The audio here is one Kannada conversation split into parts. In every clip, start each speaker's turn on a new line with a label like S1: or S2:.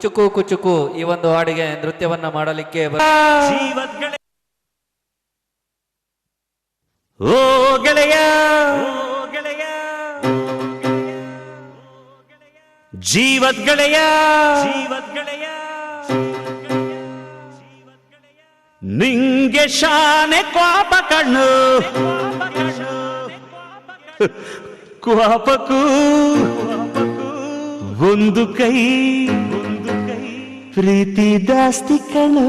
S1: ಕುಚುಕು ಕುಚುಕು ಈ ಒಂದು ಹಾಡಿಗೆ ನೃತ್ಯವನ್ನ ಮಾಡಲಿಕ್ಕೆ
S2: ಓ ಗೆಳೆಯ ಜೀವದ್ ಗೆಳೆಯ ನಿಂಗೆ ಶಾನೆ ಕ್ವಾಪ ಕಣ್ಣು ಕ್ವಾಪಕ್ಕೂ ಒಂದು ಕೈ ಪ್ರೀತಿ ದಾಸ್ತಿ ಕಣ್ಣು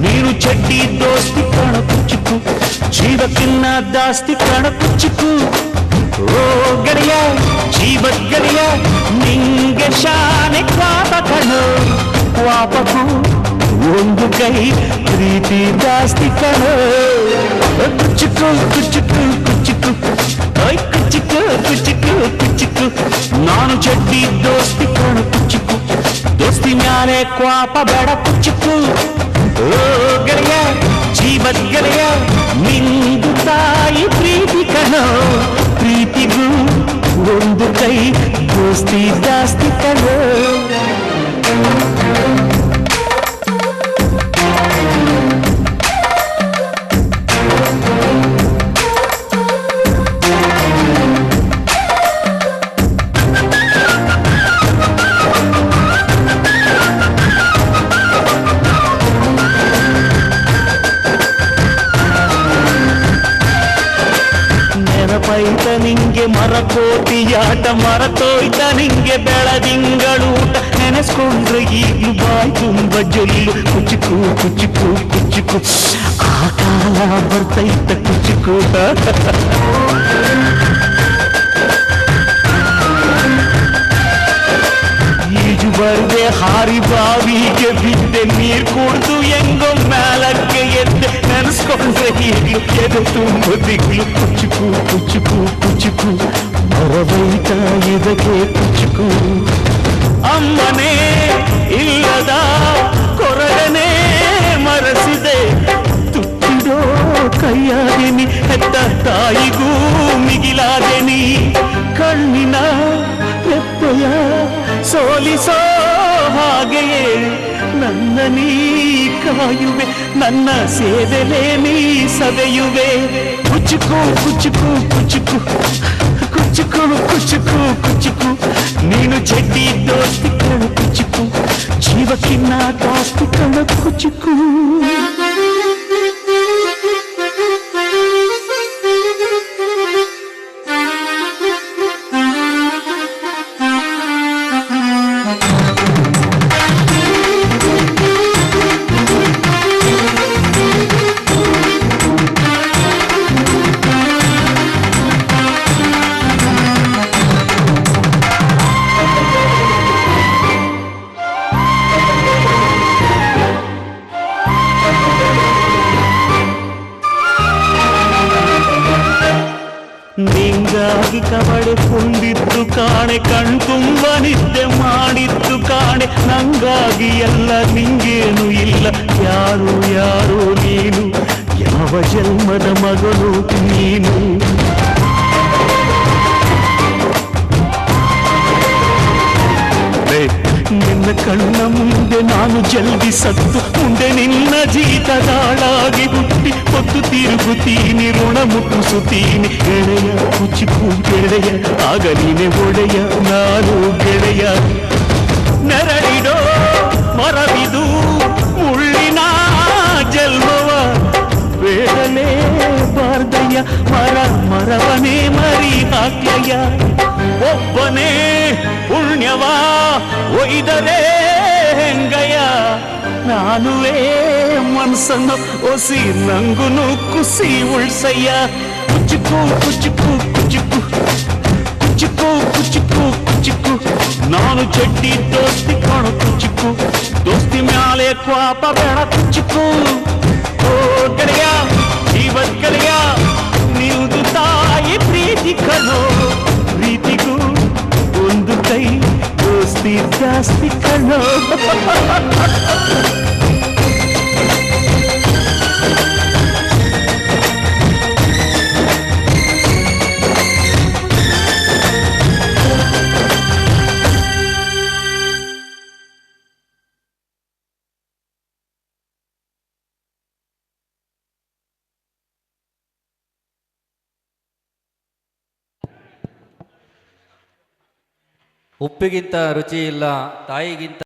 S2: ನೀನು ಚಡ್ಡಿ ದೋಸ್ತಿ ಕಾಣ ಕುಚ್ಚುಕು ಜೀವಕ್ಕಿನ್ನ ದಾಸ್ತಿ ಕಾಣ ಕುಚ್ಚುಕು ಓ ಗೆಳೆಯ ಜೀವದ ಗೆಳೆಯ ನಿಂಗೆ ಶಾನೆ ಕ್ವಾಪ ಕಣೋ ಕ್ವಾಪಕು ಒಂದು ಕೈ ಪ್ರೀತಿ ದಾಸ್ತಿ ಕಣೋ ಕುಚ್ಚುಕು ಕುಚ್ಚುಕು ಕುಚ್ಚುಕು ಕುಚ್ಚುಕು ಕುಚ್ಚುಕು ಕುಚ್ಚುಕು ನಾನು ಚಡ್ಡಿ ದೋಸ್ತಿ ಕಾಣ ಕುಚ್ಚುಕು ದೋಸ್ತಿ ಮ್ಯಾಲೆ ಕ್ವಾಪ ಬೇಡ ಕುಚ್ಚುಕು ಓ ಗೆಳೆಯ ಜೀವದ ಗೆಳೆಯ ನಿಂದು ತಾಯಿ ಪ್ರೀತಿ ಕಣೋ ಪ್ರೀತಿಗೂ ಒಂದು ಕೈ ದೋಸ್ತಿ ಜಾಸ್ತಿ ಕಣೋ ನೆನಪೈತ ನಿಂಗೆ ಮರಕೋತಿಯಾಟ ಮರತೋಯ್ತ ನಿಂಗೆ ಬೆಳದಿಂಗಳೂಟ ನೆನೆಸ್ಕೊಂಡ್ರೆ ಈಗಲೂ ಬಾಯಿ ತುಂಬ ಜೊಲ್ಲು ಕುಚುಕು ಕುಚುಕು ಕುಚುಕು ಆ ಕಾಲ ಬರ್ತೈತ ಕುಚುಕು ಈಜು ಬರ್ದೆ ಹಾರಿ ಬಾವಿಗೆ ಬಿದ್ದೆ ನೀರ್ ಕುಡ್ದು ಹೆಂಗೋ ಮ್ಯಾಲಕ್ಕೆ ಎದ್ದೆ ನೆನೆಸ್ಕೊಂಡ್ರೆ ಈಗಲೂ ಎದೆ ತುಂಬ ದಿಗ್ಲು ಕುಚುಕು ಕುಚುಕು ಕುಚುಕು ಮರಬೈತ ಇದಕ್ಕೆ ಕುಚುಕು ಅಮ್ಮನೇ ಇಲ್ಲದ ಕೊರಗನೆ ಮರಸಿದೆ ತುಟ್ಟಿಡೋ ಕೈಯಾದೆನಿ ಹೆತ್ತ ತಾಯಿಗೂ ಮಿಗಿಲಾದೆನಿ ಕಣ್ಣಿನ ರೆಪ್ಪೆಯ ಸೋಲಿಸೋ ಹಾಗೆಯೇ ನನ್ನ ನೀ ಕಾಯುವೆ ನನ್ನ ಸೇವೆಲೆ ನೀ ಸವೆಯುವೆ ಕುಚುಕು ಕುಚುಕು ಕುಚುಕು ಕುಚುಕು ಕುಚುಕು ಕುಚುಕು ನೀನು ಚಡ್ಡಿ ದೋಸ್ತಿ ಕಣ ಕುಚುಕು ಜೀವಕ್ಕಿನ್ನ ದಾಸ್ತಿ ಕಣ ಕುಚುಕು ನಿಂಗಾಗಿ ಕವಡೆ ಕುಂದಿದ್ದು ಕಾಣೆ ಕಣ್ತುಂಬ ನಿದ್ದೆ ಮಾಡಿದ್ದು ಕಾಣೆ ನಂಗಾಗಿ ಎಲ್ಲ ನಿಂಗೇನು ಇಲ್ಲ ಯಾರು ಯಾರು ನೀನು ಯಾವ ಜನ್ಮದ ಮಗಳು ನೀನು ನಿನ್ನ ಕಣ್ಣ ಮುಂದೆ ನಾನು ಜಲ್ದಿ ಸತ್ತು ಮುಂದೆ ನಿನ್ನ ಜೀತದಾಳಾಗಿ ಹುಟ್ಟಿ ಹೊತ್ತು ತಿರುಗುತ್ತೀನಿ ಋಣ ಮುಟ್ಟಿಸುತ್ತೀನಿ ಗೆಳೆಯ ಕುಚುಕು ಗೆಳೆಯ ಆಗ ನೀನೆ ಒಡೆಯ ನಾನು ಗೆಳೆಯ ನೆರಳಿಡೋ ಮರವಿದು ಮುಳ್ಳಿನ ಜನ್ಮವ ಬೇಡಲೇ ಬಾರ್ದಯ್ಯ ಮರವನೇ ಮರಿ ಹಾಕ್ಲಯ್ಯ ಒಬ್ಬನೇ ಪುಣ್ಯವ ಒಯ್ದರೆ ಹೆಂಗಯ್ಯ ನಾನುವೇ ಮನಸ್ಸನ್ನು ಒಸಿ ನಂಗುನು ಕುಸಿ ಉಳ್ಸಯ್ಯ ಕುಚುಕು ಕುಚುಕು ಕುಚುಕು ಕುಚುಕು ಕುಚುಕು ಕುಚುಕು ನಾನು ಚಡ್ಡಿ ದೋಸ್ತಿ ಕಾಣು ಕುಚುಕು ದೋಸ್ತಿ ಮ್ಯಾಲೆ ಕ್ವಾಪ ಬೇಡ ಕುಚುಕು ಓ ಗೆಳೆಯ ಜೀವದ್ ಗೆಳೆಯ ನಿಲ್ದು ತಾಯಿ ಪ್ರೀತಿ ಕಣೋ ಪ್ರೀತಿಗೂ ಒಂದು ಕೈ ದೋಸ್ತಿ ಜಾಸ್ತಿ ಕಣೋ
S1: ಉಪ್ಪಿಗಿಂತ ರುಚಿ ಇಲ್ಲ ತಾಯಿಗಿಂತ